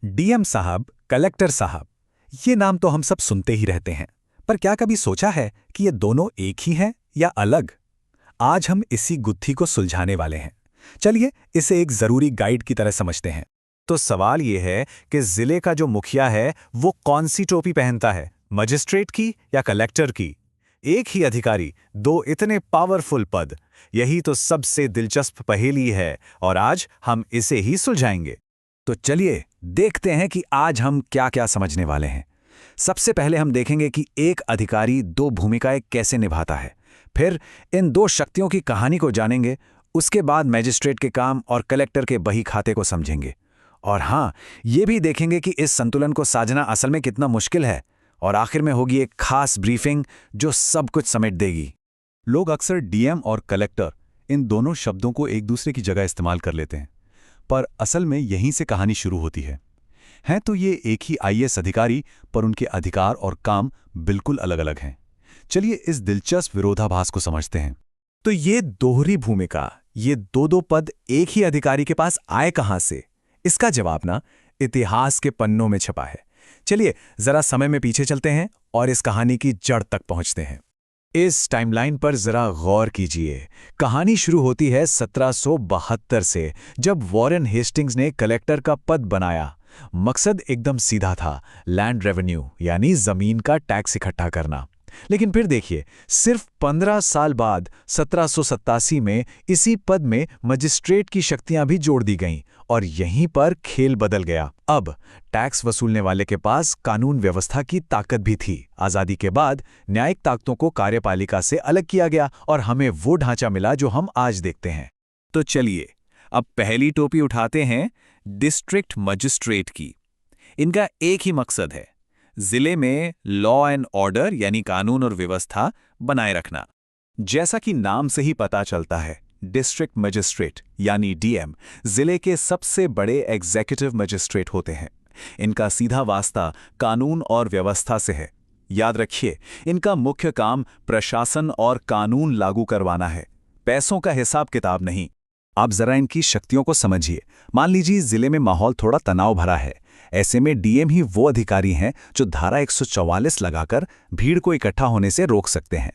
DM साहब, collector साहब, ये नाम तो हम सब सुनते ही रहते हैं। पर क्या कभी सोचा है कि ये दोनों एक ही हैं या अलग? आज हम इसी गुत्थी को सुलझाने वाले हैं। चलिए इसे एक जरूरी गाइड की तरह समझते हैं। तो सवाल ये है कि जिले का जो मुखिया है वो कौन सी टोपी पहनता है, मजिस्ट्रेट की या कलेक्टर की? एक ही अधिकारी, दो इतने पावरफुल पद, यही तो सबसे दिलचस्प पहेली है और आज हम इसे ही सुलझाएंगे। तो चलिए देखते हैं कि आज हम क्या क्या समझने वाले हैं। सबसे पहले हम देखेंगे कि एक अधिकारी दो भूमिकाएं कैसे निभाता है। फिर इन दो शक्तियों की कहानी को जानेंगे। उसके बाद मैजिस्ट्रेट के काम और कलेक्टर के बही खाते को समझेंगे। और हाँ, ये भी देखेंगे कि इस संतुलन को साधना असल में कितना मुश्किल है। और आखिर में होगी एक खास ब्रीफिंग जो सब कुछ समेट देगी। लोग अक्सर डीएम और कलेक्टर इन दोनों शब्दों को एक दूसरे की जगह इस्तेमाल कर लेते हैं, पर असल में यहीं से कहानी शुरू होती है। हैं तो ये एक ही आईएएस अधिकारी, पर उनके अधिकार और काम बिल्कुल अलग-अलग हैं। चलिए इस दिलचस्प विरोधाभास को समझते हैं। तो ये दोहरी भूमिका, ये दो पद एक ही अधिकारी के पास आए कहां से? इसका जवाब ना इतिहास के पन्नों में छपा है। चलिए जरा समय में पीछे चलते हैं और इस कहानी की जड़ तक पहुंचते हैं। इस टाइमलाइन पर जरा गौर कीजिए। कहानी शुरू होती है 1772 से, जब वॉरेन हेस्टिंग्स ने कलेक्टर का पद बनाया। मकसद एकदम सीधा था, लैंड रेवेन्यू यानी जमीन का टैक्स इकट्ठा करना। लेकिन फिर देखिए, सिर्फ 15 साल बाद 1787 में इसी पद में मजिस्ट्रेट की शक्तियां भी जोड़ दी गईं और यहीं पर खेल बदल गया। अब टैक्स वसूलने वाले के पास कानून व्यवस्था की ताकत भी थी। आजादी के बाद न्यायिक ताकतों को कार्यपालिका से अलग किया गया और हमें वो ढांचा मिला जो हम आज देखते हैं। तो चलिए अब पहली टोपी उठाते हैं डिस्ट्रिक्ट मजिस्ट्रेट की। इनका एक ही मकसद है, जिले में लॉ एंड ऑर्डर यानी कानून और व्यवस्था बनाए रखना। जैसा कि नाम से ही पता चलता है, डिस्ट्रिक्ट मजिस्ट्रेट यानी डीएम जिले के सबसे बड़े एग्जीक्यूटिव मजिस्ट्रेट होते हैं। इनका सीधा वास्ता कानून और व्यवस्था से है। याद रखिए, इनका मुख्य काम प्रशासन और कानून लागू करवाना है, पैसों का हिसाब किताब नहीं। आप जरा इनकी शक्तियों को समझिए। मान लीजिए जिले में माहौल थोड़ा तनाव भरा है। ऐसे में डीएम ही वो अधिकारी हैं जो धारा 144 लगाकर भीड़ को इकट्ठा होने से रोक सकते हैं।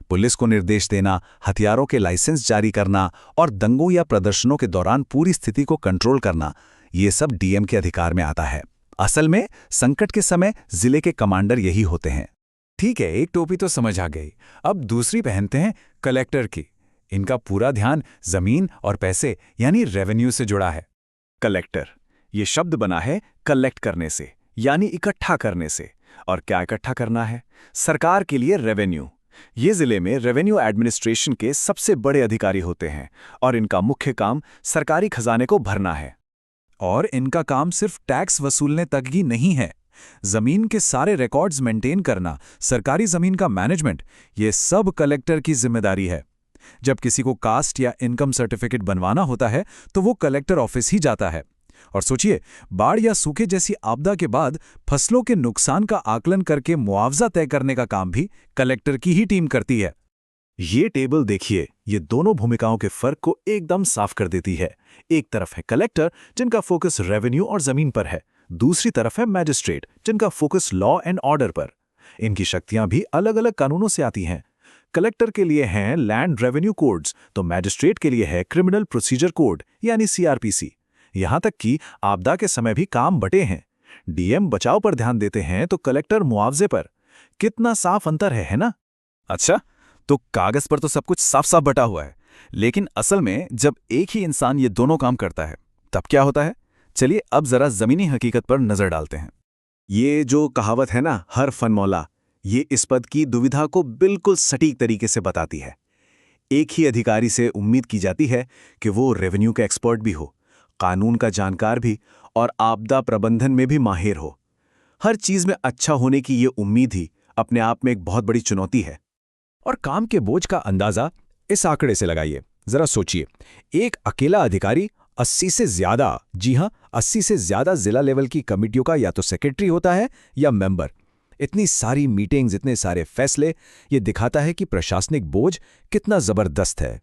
पुलिस को निर्देश देना, हथियारों के लाइसेंस जारी करना और दंगों या प्रदर्शनों के दौरान पूरी स्थिति को कंट्रोल करना, ये सब डीएम के अधिकार में आता है। असल में संकट के समय जिले के कमांडर यही होते हैं। ठीक है, एक टोपी तो समझ आ गई। अब दूसरी पहनते हैं कलेक्टर की। इनका पूरा ध्यान जमीन और पैसे यानी रेवेन्यू से जुड़ा है। कलेक्टर, ये शब्द बना है कलेक्ट करने से यानी इकट्ठा करने से। और क्या इकट्ठा करना है? सरकार के लिए रेवेन्यू। ये जिले में रेवेन्यू एडमिनिस्ट्रेशन के सबसे बड़े अधिकारी होते हैं और इनका मुख्य काम सरकारी खजाने को भरना है। और इनका काम सिर्फ टैक्स वसूलने तक ही नहीं है। जमीन के सारे रिकॉर्ड्स मेंटेन करना, सरकारी जमीन का मैनेजमेंट, ये सब कलेक्टर की जिम्मेदारी है। जब किसी को कास्ट या इनकम सर्टिफिकेट बनवाना होता है तो वो कलेक्टर ऑफिस ही जाता है। और सोचिए, बाढ़ या सूखे जैसी आपदा के बाद फसलों के नुकसान का आकलन करके मुआवजा तय करने का काम भी कलेक्टर की ही टीम करती है। ये टेबल देखिए, ये दोनों भूमिकाओं के फर्क को एकदम साफ कर देती है। एक तरफ है कलेक्टर जिनका फोकस रेवेन्यू और जमीन पर है, दूसरी तरफ है मैजिस्ट्रेट जिनका फोकस लॉ एंड ऑर्डर पर। इनकी शक्तियां भी अलग अलग कानूनों से आती हैं। कलेक्टर के लिए हैं लैंड रेवेन्यू कोड्स, तो मैजिस्ट्रेट के लिए है क्रिमिनल प्रोसीजर कोड यानी सीआरपीसी। यहां तक कि आपदा के समय भी काम बटे हैं। डीएम बचाव पर ध्यान देते हैं तो कलेक्टर मुआवजे पर। कितना साफ अंतर है ना? अच्छा, तो कागज पर तो सब कुछ साफ साफ बटा हुआ है, लेकिन असल में जब एक ही इंसान ये दोनों काम करता है तब क्या होता है? चलिए अब जरा जमीनी हकीकत पर नजर डालते हैं। ये जो कहावत है ना, हर फन मौला, ये इस पद की दुविधा को बिल्कुल सटीक तरीके से बताती है। एक ही अधिकारी से उम्मीद की जाती है कि वो रेवेन्यू का एक्सपर्ट भी हो, कानून का जानकार भी और आपदा प्रबंधन में भी माहिर हो। हर चीज में अच्छा होने की ये उम्मीद ही अपने आप में एक बहुत बड़ी चुनौती है। और काम के बोझ का अंदाजा इस आंकड़े से लगाइए। जरा सोचिए, एक अकेला अधिकारी 80 से ज्यादा, जी हां 80 से ज्यादा जिला लेवल की कमेटियों का या तो सेक्रेटरी होता है या मेंबर। इतनी सारी मीटिंग्स, इतने सारे फैसले, ये दिखाता है कि प्रशासनिक बोझ कितना जबरदस्त है।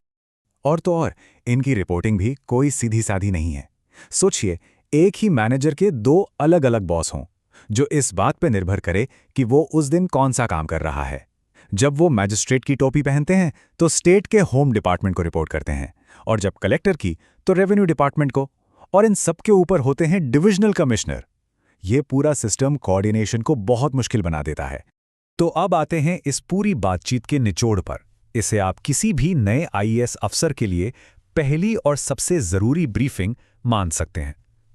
और तो और इनकी रिपोर्टिंग भी कोई सीधी साधी नहीं है। सोचिए, एक ही मैनेजर के दो अलग अलग बॉस हों, जो इस बात पर निर्भर करे कि वो उस दिन कौन सा काम कर रहा है। जब वो मैजिस्ट्रेट की टोपी पहनते हैं तो स्टेट के होम डिपार्टमेंट को रिपोर्ट करते हैं, और जब कलेक्टर की तो रेवेन्यू डिपार्टमेंट को, और इन सबके ऊपर होते हैं डिविजनल कमिश्नर। ये पूरा सिस्टम कोऑर्डिनेशन को बहुत मुश्किल बना देता है। तो अब आते हैं इस पूरी बातचीत के निचोड़ पर। इसे आप किसी भी नए आईएएस अफसर के लिए पहली और सबसे जरूरी ब्रीफिंग मान सकते हैं।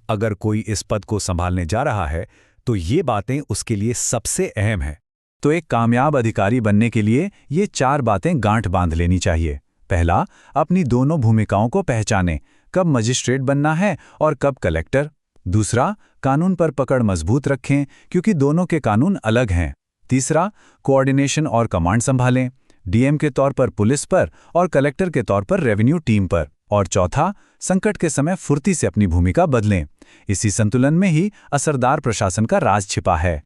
अगर कोई इस पद को संभालने जा रहा है तो ये बातें उसके लिए सबसे अहम है। तो एक कामयाब अधिकारी बनने के लिए ये 4 बातें गांठ बांध लेनी चाहिए। पहला, अपनी दोनों भूमिकाओं को पहचानें, कब मजिस्ट्रेट बनना है और कब कलेक्टर। दूसरा, कानून पर पकड़ मजबूत रखें क्योंकि दोनों के कानून अलग हैं। तीसरा, कोऑर्डिनेशन और कमांड संभालें, डीएम के तौर पर पुलिस पर और कलेक्टर के तौर पर रेवेन्यू टीम पर। और चौथा, संकट के समय फुर्ती से अपनी भूमिका बदलें। इसी संतुलन में ही असरदार प्रशासन का राज छिपा है।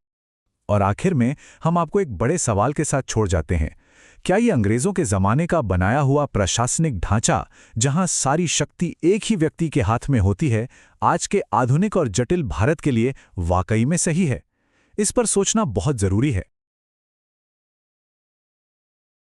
और आखिर में हम आपको एक बड़े सवाल के साथ छोड़ जाते हैं। क्या ये अंग्रेजों के जमाने का बनाया हुआ प्रशासनिक ढांचा, जहां सारी शक्ति एक ही व्यक्ति के हाथ में होती है, आज के आधुनिक और जटिल भारत के लिए वाकई में सही है? इस पर सोचना बहुत जरूरी है।